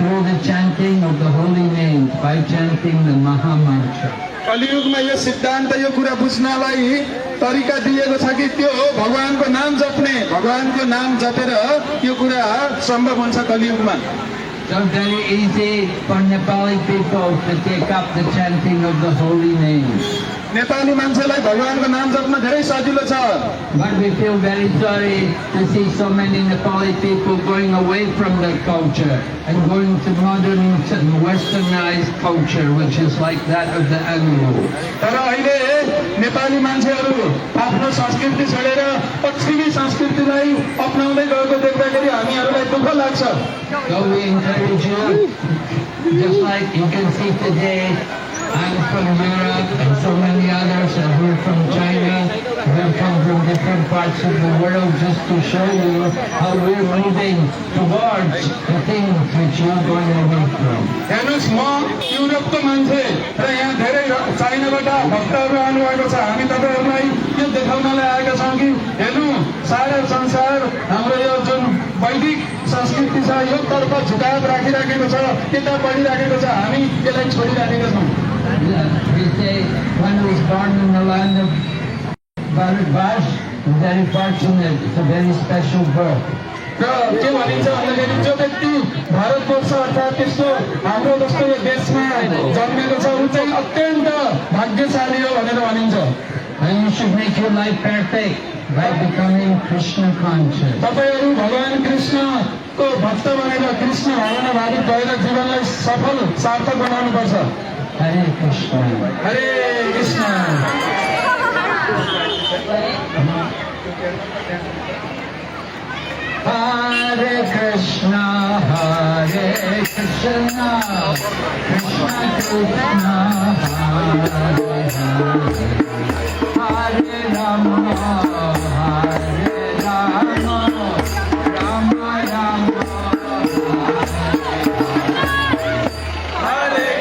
through the chanting of the holy names, by chanting the Maha Mantra. कलियुगमा यो सिद्धान्त यो कुरा बुझ्नलाई तरिका दिएको छ कि त्यो भगवानको नाम जप्ने भगवानको नाम जपेर यो कुरा सम्भव हुन्छ कलियुगमा So very easy for Nepali people to take up the chanting of the holy names. Nepali मान्छेलाई भगवानको नाम जप्न धेरै सजिलो छ But we feel very sorry to see so many Nepali people going away from their culture and going to modern and westernized culture, which is like that of the Anglo. तर अहिले नेपाली मान्छेहरू आफ्नो संस्कृति छोडेर पश्चिमी संस्कृतिलाई अपनाउँदै गएको देख्दाखेरि हामीहरूलाई दुःख लाग्छ So we encourage you, just like you can see today, I'm from Europe and so many others, and we're from China. We've come from different parts of the world just to show you how we're moving towards the things which you're going away from. हेर्नुहोस् म युरोपको मान्छे र यहाँ धेरै चाइनाबाट भक्तहरू आउनुभएको छ हामी तपाईँहरूलाई यो देखाउनलाई आएका छौँ कि हेर्नु सारा संसार हाम्रो यो जुन वैदिक संस्कृति छ यो तर्फ झुकाव राखिराखेको छ त्यता बढिराखेको छ हामी यसलाई छोडिराखेका छौँ We say one who is born in the land of Bharat is very fortunate. It's a very special birth. र के भनिन्छ भन्दाखेरि जो व्यक्ति भारतवर्ष अर्थात् त्यस्तो हाम्रो जस्तो यो देशमा जन्मेको छ ऊ चाहिँ अत्यन्त भाग्यशाली हो भनेर भनिन्छ And you should make your life perfect by becoming Krishna conscious. तपाईहरू भगवान कृष्णको भक्त बनेर कृष्ण भावनाभावित भएर जीवनलाई सफल सार्थक बनाउनुपर्छ Hare Krishna. हरे Krishna Hare Krishna, Hare Krishna, Krishna Krishna, Hare Hare, Hare Rama, Hare Rama, Rama Rama, Hare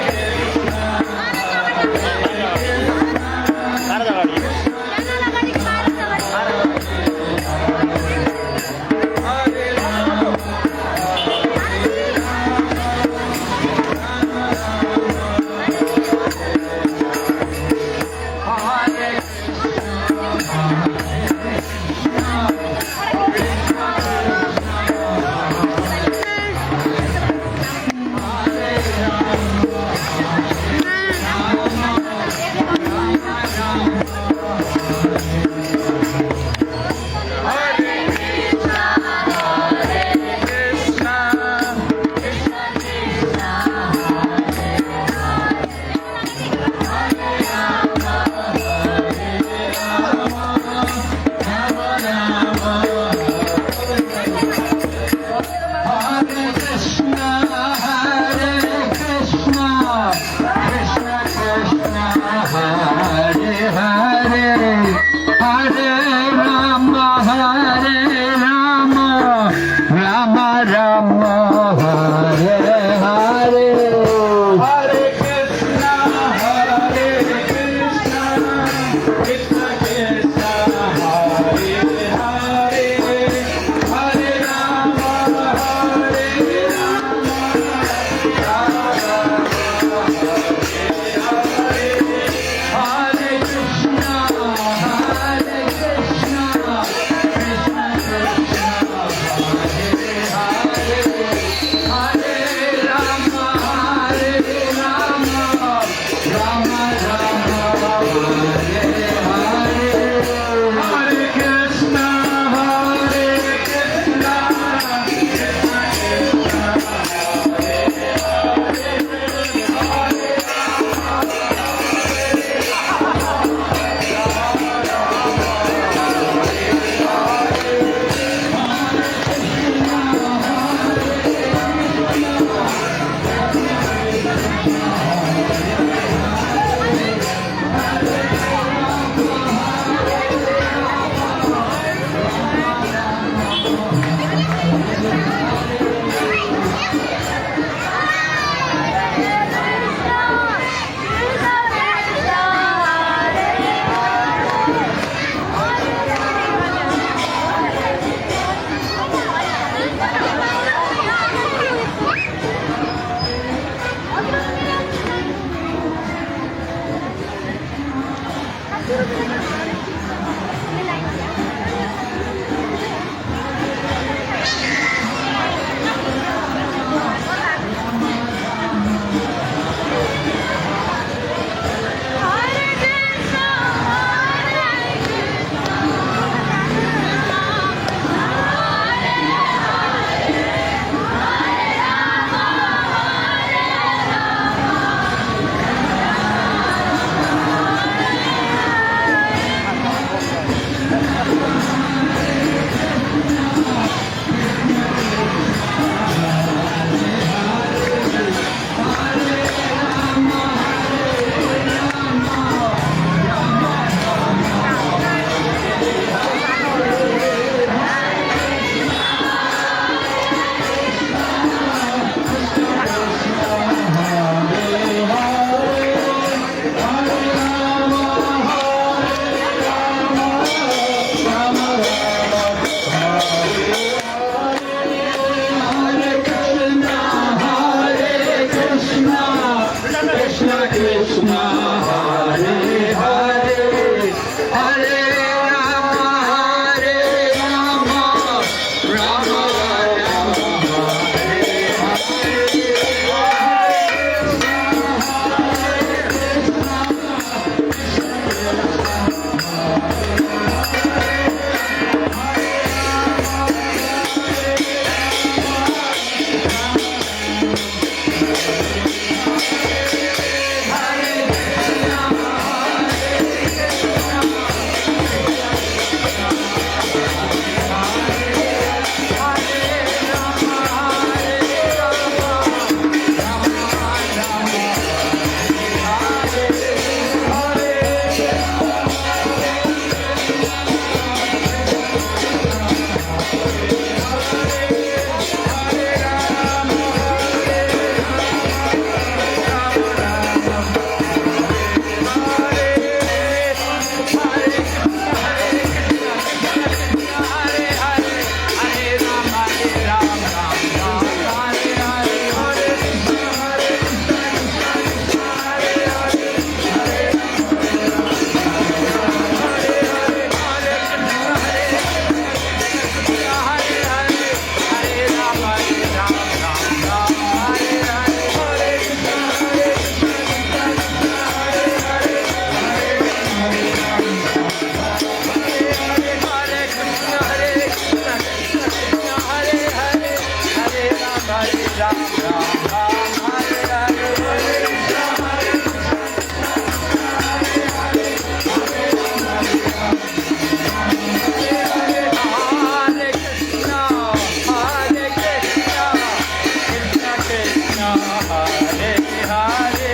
Hare Hare,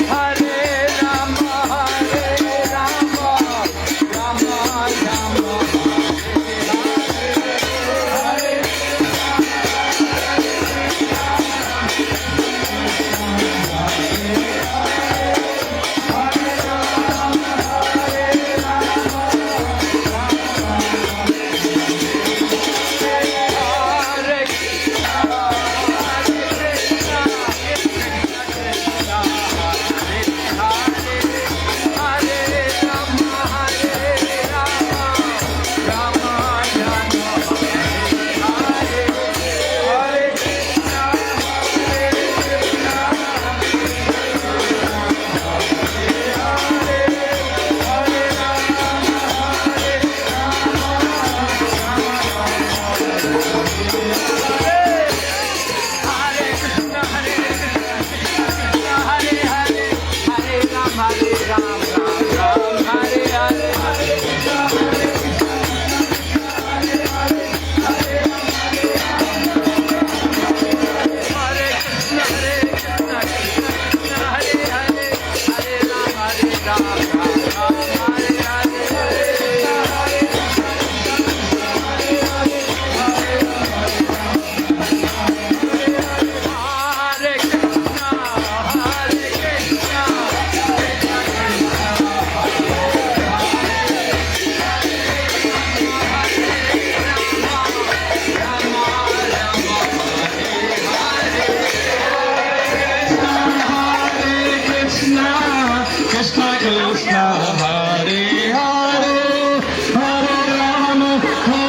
Hare Rama, Hare Rama, Rama Rama, Hare Hare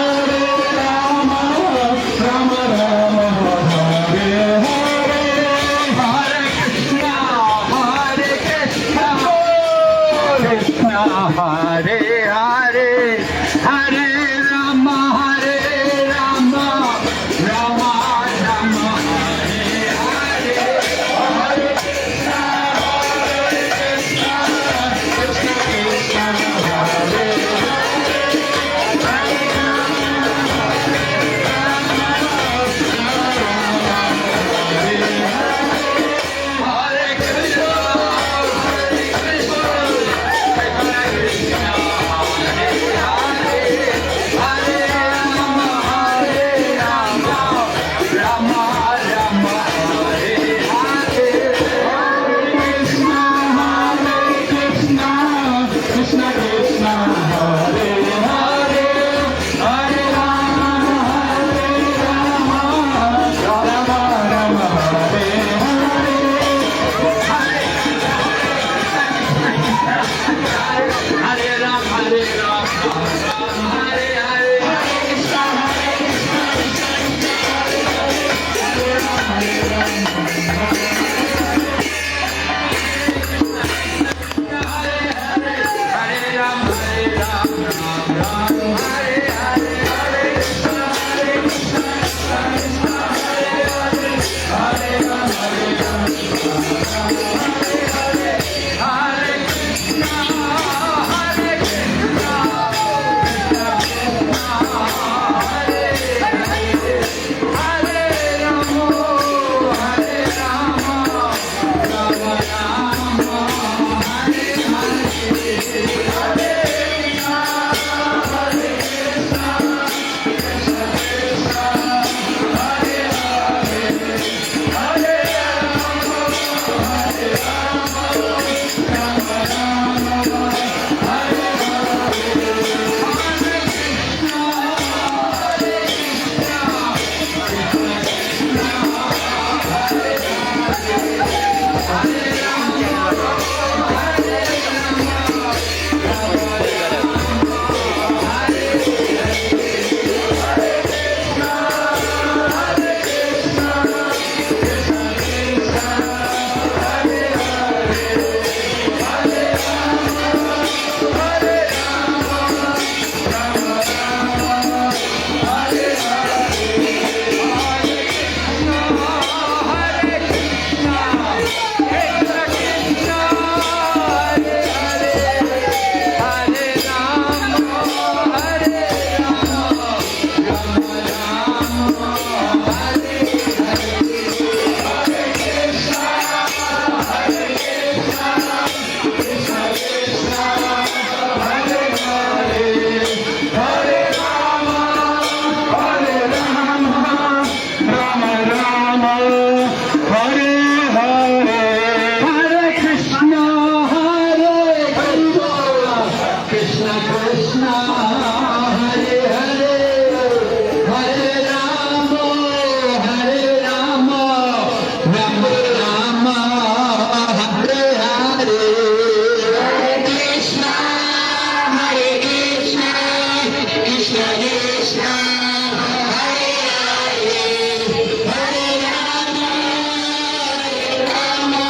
Krishna Krishna Hare Hare, Hare Rama, Hare Rama, Rama Rama, Hare Hare, Hare Krishna, Hare Krishna, Krishna Hare Hare, Hare Rama, Hare Rama, Rama Rama, Hare Hare, Hare Krishna, Krishna Krishna, Hare Hare Krishna, Hare Krishna, Krishna Krishna, Hare Hare, Hare Rama, Hare Rama, Rama Rama, Hare Hare, Hare Krishna, Hare Krishna, Krishna Krishna, Hare Hare, Hare Rama, Hare Rama, Rama Rama, Hare Hare. Hare Ram, Hare Ram, Ram Hare Hare, Hare Krishna, Hare Krishna, Hare Ram, Hare Ram, Hare Ram, Hare Ram, Ram Ram, Hare Hare, Hare Krishna, Hare Krishna, Krishna Krishna, Hare Hare, Hare Ram, Hare Ram, Hare Krishna, Hare Krishna, Hare Hare, Hare Rama, Hare Rama, Rama Rama, Hare Hare, Hare Hare Hare, Hare Krishna, Krishna Krishna, Hare Hare, Hare Rama, Rama Rama, Hare Hare. Hare Krishna, Krishna Krishna, Hare Hare, Hare Rama, Rama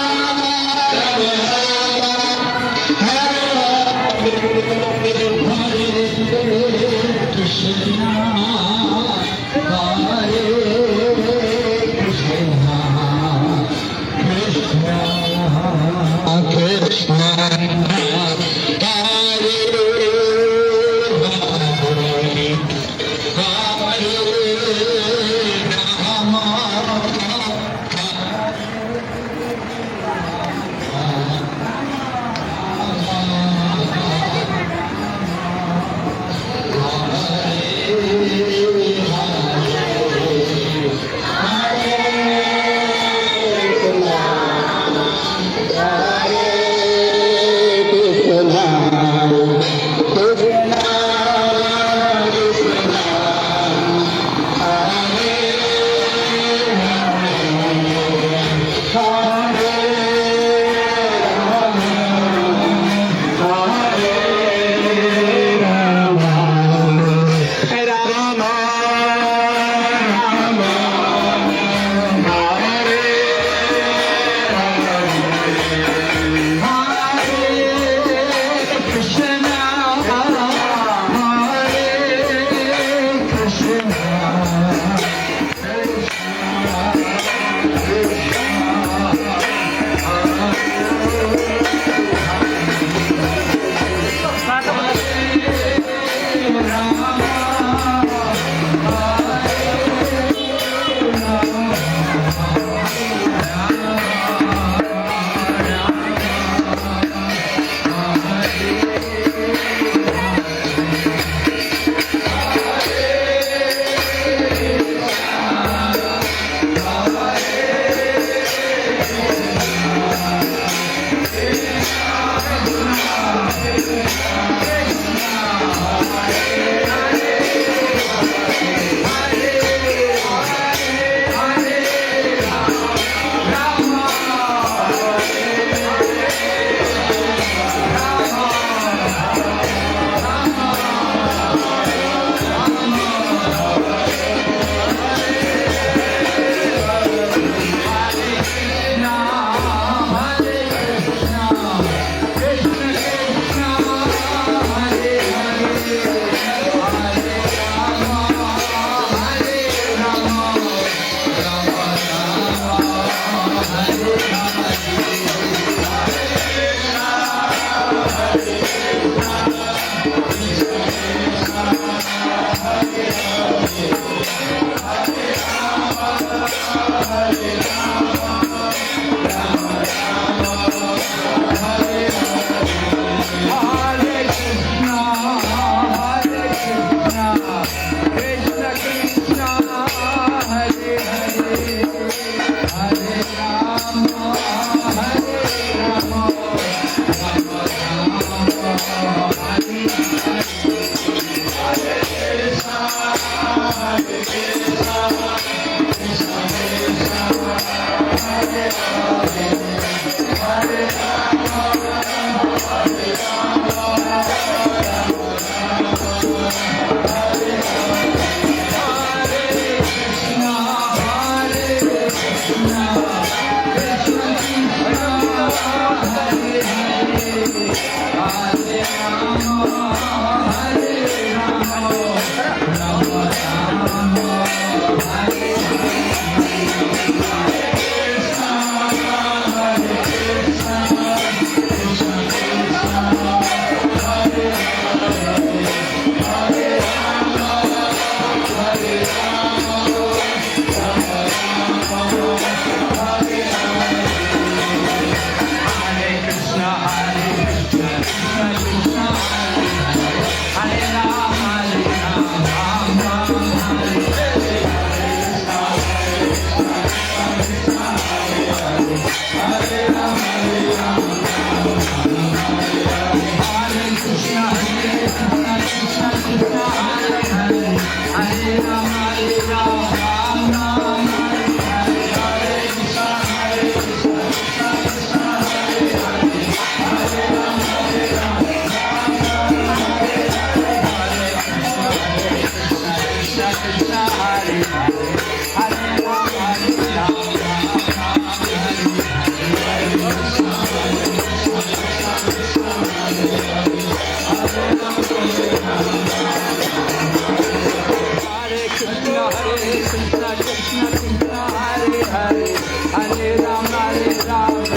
Hare Ram, Ram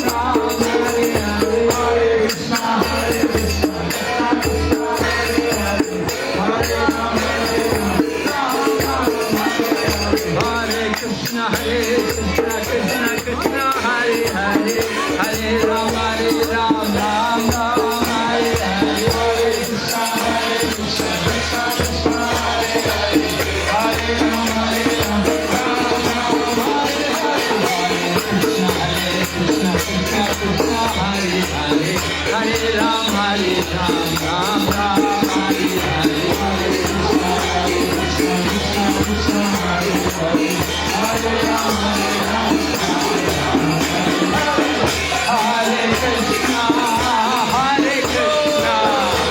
Ram, Hare Hare. Hare Krishna, Krishna Krishna, Hare Hare, Hare Ram, Ram Ram, Hare Hare. Hare Ram, Ram Ram, Hare Hare. Hare Krishna, Hare Krishna, Krishna Krishna, Hare Hare, Hare Rama, Hare Rama.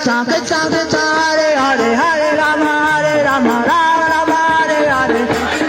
Krishna Krishna Hare Hare Hare Rama Rama Rama Hare Hare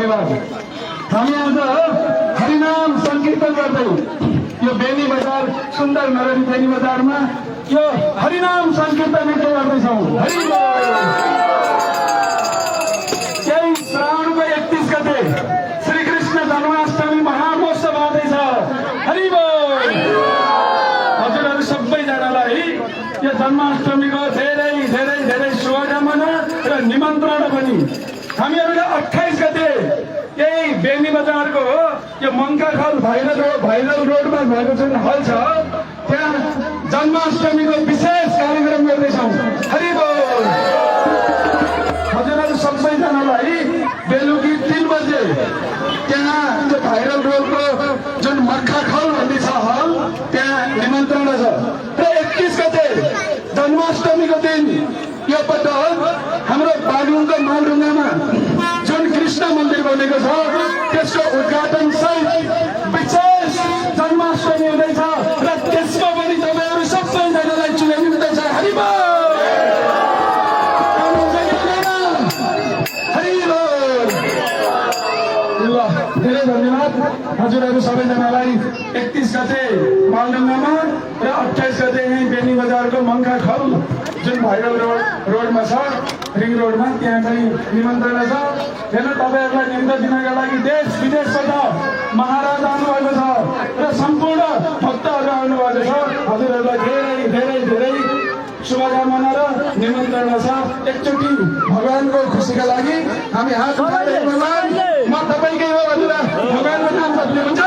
धन्यवाद। हामी आज हरिनाम संकीर्तन गर्दै यो बेनी बजार सुन्दर नगरी बेनी बजारमा यो हरिनाम संकीर्तन के गर्दैछौँ। हरि बोल। यही श्रावणको 31 गते श्री कृष्ण जन्माष्टमी महामहोत्सव आउँदैछ। हरि बोल। हजुरहरू सबैजनालाई यो जन्माष्टमीको धेरै धेरै धेरै शुभकामना र निमन्त्रणा पनि। हामीहरूले 28 गते यही बेनी बजारको यो मङ्काखल भाइरल रोडमा भएको जुन हल छ त्यहाँ जन्माष्टमीको विशेष कार्यक्रम गर्दैछौँ। हरि बोल। हजुरहरू सबैजनालाई बेलुकी 3 बजे त्यहाँ त्यो भाइरल रोडको जुन मक्खाखल भन्ने छ हल त्यहाँ निमन्त्रणा छ। र 31 गते जन्माष्टमीको दिन यो पटक हाम्रो बागलुङको मालढुङ्गामा जुन कृष्ण मन्दिर बनेको छ त्यसको उद्घाटन सहित विशेष जन्माष्टमी हुँदैछ र त्यसमा पनि तपाईँहरू सबैजनालाई चुनावी हुँदैछ। हरि बोल। ल धेरै धन्यवाद हजुरहरू सबैजनालाई। 31 गते मालढुङ्गामा र 28 गते यहीँ बेनी बजारको मङ्काखल जुन भाइरल रोडमा छ रिङ रोडमा त्यहाँ चाहिँ निमन्त्रणा छ। हेर्नु तपाईँहरूलाई निम्तो दिनका लागि देश विदेशबाट महाराज आउनुभएको छ र सम्पूर्ण भक्तहरू आउनुभएको छ। हजुरहरूलाई धेरै धेरै धेरै शुभकामना र निमन्त्रणा छ। एकचोटि भगवानको खुसीका लागि हामी हात उठाएर भगवान म तपाईँकै हो भनेर भगवानको नाम जप्ने हुन्छ।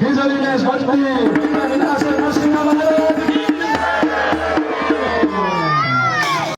His Holiness Bhakti, Vinasa Narasimha